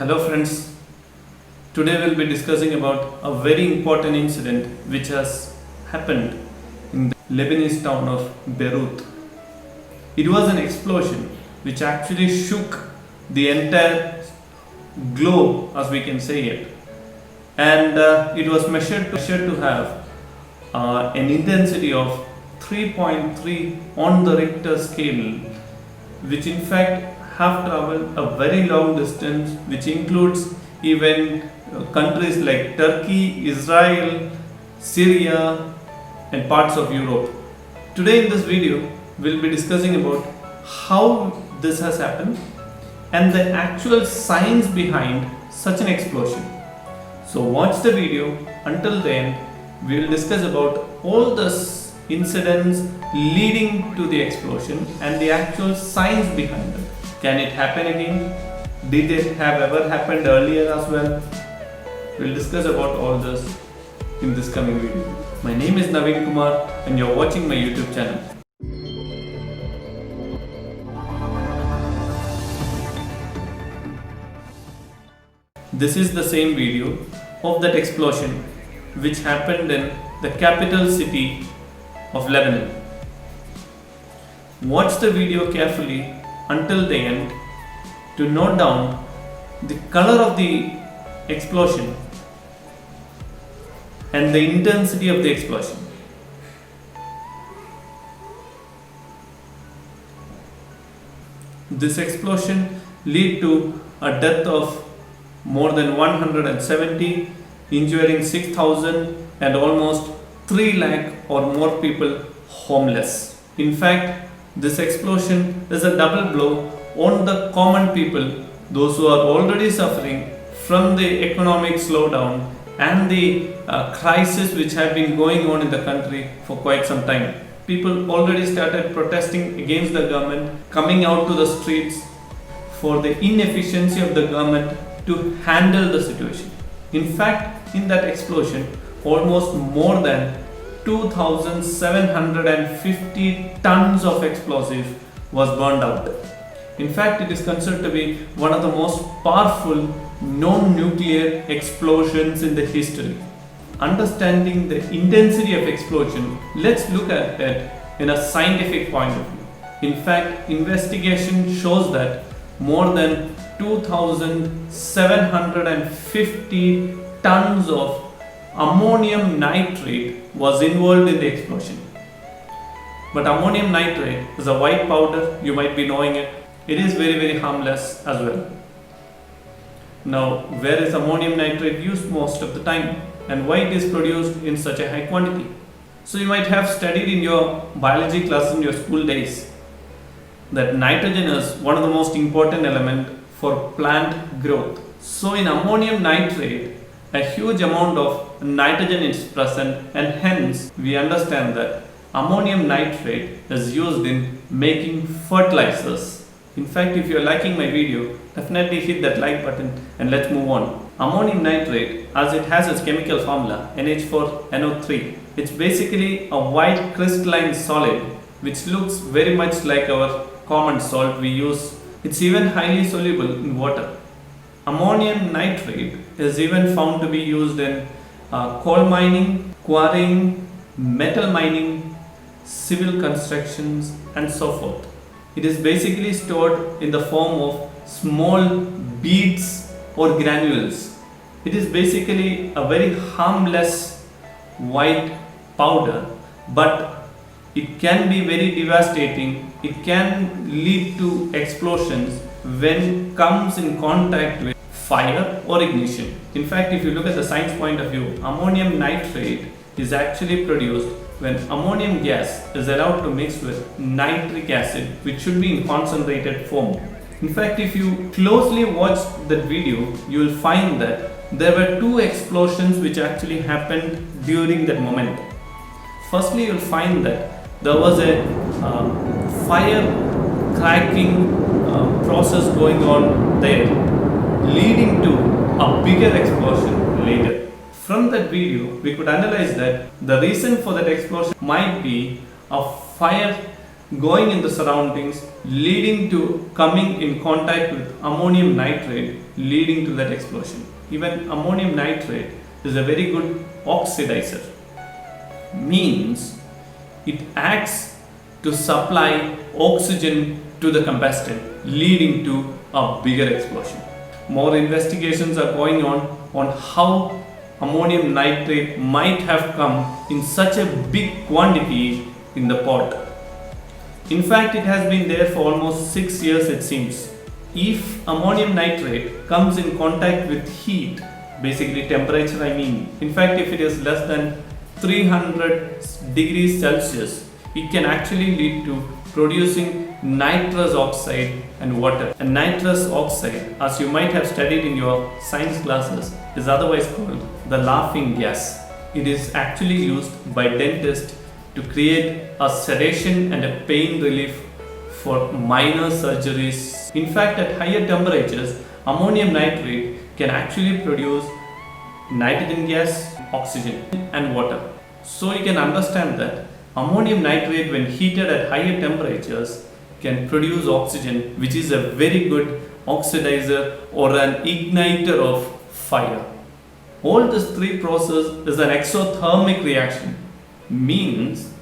Hello friends, today we'll be discussing about a very important incident which has happened in the Lebanese town of Beirut. It was an explosion which actually shook the entire globe, as we can say it, and it was measured to have an intensity of 3.3 on the Richter scale, which in fact have traveled a very long distance, which includes even countries like Turkey, Israel, Syria, and parts of Europe. Today in this video, we'll be discussing about how this has happened and the actual science behind such an explosion. So watch the video until the end. We'll discuss about all the incidents leading to the explosion and the actual science behind them. Can it happen again? Did it have ever happened earlier as well? We'll discuss about all this in this coming video. My name is Naveen Kumar and you're watching my YouTube channel. This is the same video of that explosion which happened in the capital city of Lebanon. Watch the video carefully until the end to note down the color of the explosion and the intensity of the explosion. This explosion led to a death of more than 170, injuring 6,000 and almost 3 lakh or more people homeless. In fact, this explosion is a double blow on the common people, those who are already suffering from the economic slowdown and the crisis which have been going on in the country for quite some time. People already started protesting against the government, coming out to the streets for the inefficiency of the government to handle the situation. In fact, in that explosion, almost more than 2,750 tons of explosive was burned out. In fact, it is considered to be one of the most powerful non-nuclear explosions in the history. Understanding the intensity of explosion, let's look at it in a scientific point of view. In fact, investigation shows that more than 2,750 tons of ammonium nitrate was involved in the explosion. But ammonium nitrate is a white powder, you might be knowing it. It is very harmless as well. Now, where is ammonium nitrate used most of the time and why it is produced in such a high quantity? So you might have studied in your biology class in your school days that nitrogen is one of the most important element for plant growth. So in ammonium nitrate, a huge amount of nitrogen is present, and hence we understand that ammonium nitrate is used in making fertilizers. In fact, if you are liking my video, definitely hit that like button and let's move on. Ammonium nitrate, as it has its chemical formula NH4NO3, it's basically a white crystalline solid which looks very much like our common salt we use. It's even highly soluble in water. Ammonium nitrate is even found to be used in coal mining, quarrying, metal mining, civil constructions, and so forth. It is basically stored in the form of small beads or granules. It is basically a very harmless white powder, but it can be very devastating. It can lead to explosions when comes in contact with fire or ignition. In fact, if you look at the science point of view, ammonium nitrate is actually produced when ammonium gas is allowed to mix with nitric acid, which should be in concentrated form. In fact, if you closely watch that video, you will find that there were 2 explosions which actually happened during that moment. Firstly, you will find that there was a fire cracking process going on there, leading to a bigger explosion later. From that video, we could analyze that the reason for that explosion might be a fire going in the surroundings, leading to coming in contact with ammonium nitrate, leading to that explosion. Even ammonium nitrate is a very good oxidizer, means it acts to supply oxygen to the combustion, leading to a bigger explosion. More investigations are going on how ammonium nitrate might have come in such a big quantity in the pot. In fact, it has been there for almost 6 years, it seems. If ammonium nitrate comes in contact with heat, basically temperature in fact if it is less than 300 degrees Celsius, it can actually lead to producing nitrous oxide and water. And nitrous oxide, as you might have studied in your science classes, is otherwise called the laughing gas. It is actually used by dentists to create a sedation and a pain relief for minor surgeries. In fact, at higher temperatures, ammonium nitrate can actually produce nitrogen gas, oxygen and water. So you can understand that ammonium nitrate, when heated at higher temperatures, can produce oxygen, which is a very good oxidizer or an igniter of fire. All these three processes is an exothermic reaction, means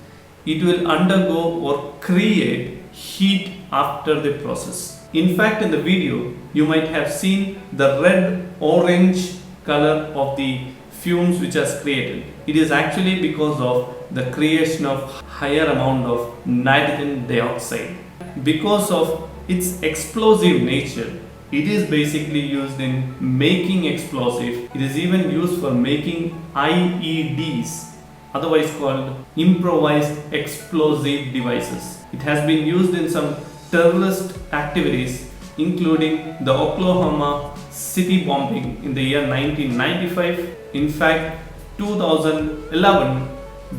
it will undergo or create heat after the process. In fact, in the video, you might have seen the red-orange color of the fumes which is created. It is actually because of the creation of higher amount of nitrogen dioxide. Because of its explosive nature, it is basically used in making explosive. It is even used for making IEDs, otherwise called improvised explosive devices. It has been used in some terrorist activities, including the Oklahoma City bombing in the year 1995. In fact, 2011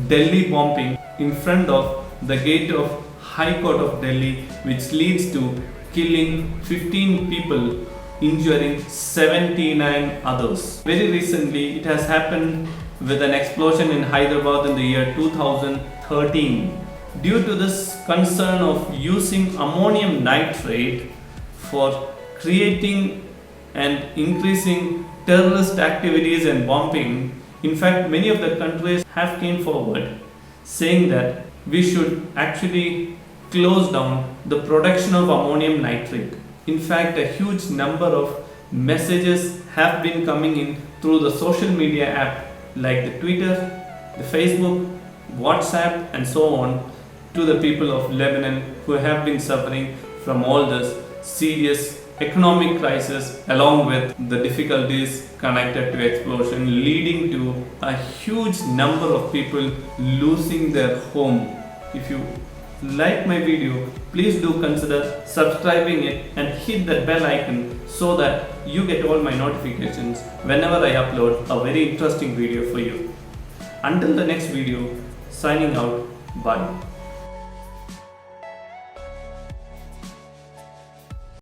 Delhi bombing in front of the gate of High Court of Delhi, which leads to killing 15 people, injuring 79 others. Very recently, it has happened with an explosion in Hyderabad in the year 2013. Due to this concern of using ammonium nitrate for creating and increasing terrorist activities and bombing, in fact, many of the countries have came forward saying that we should actually close down the production of ammonium nitrate. In fact, a huge number of messages have been coming in through the social media app like the Twitter, the Facebook, WhatsApp and so on to the people of Lebanon who have been suffering from all this serious economic crisis along with the difficulties connected to explosion, leading to a huge number of people losing their home. If you like my video, please do consider subscribing it and hit that bell icon so that you get all my notifications whenever I upload a very interesting video for you. Until the next video, signing out, bye.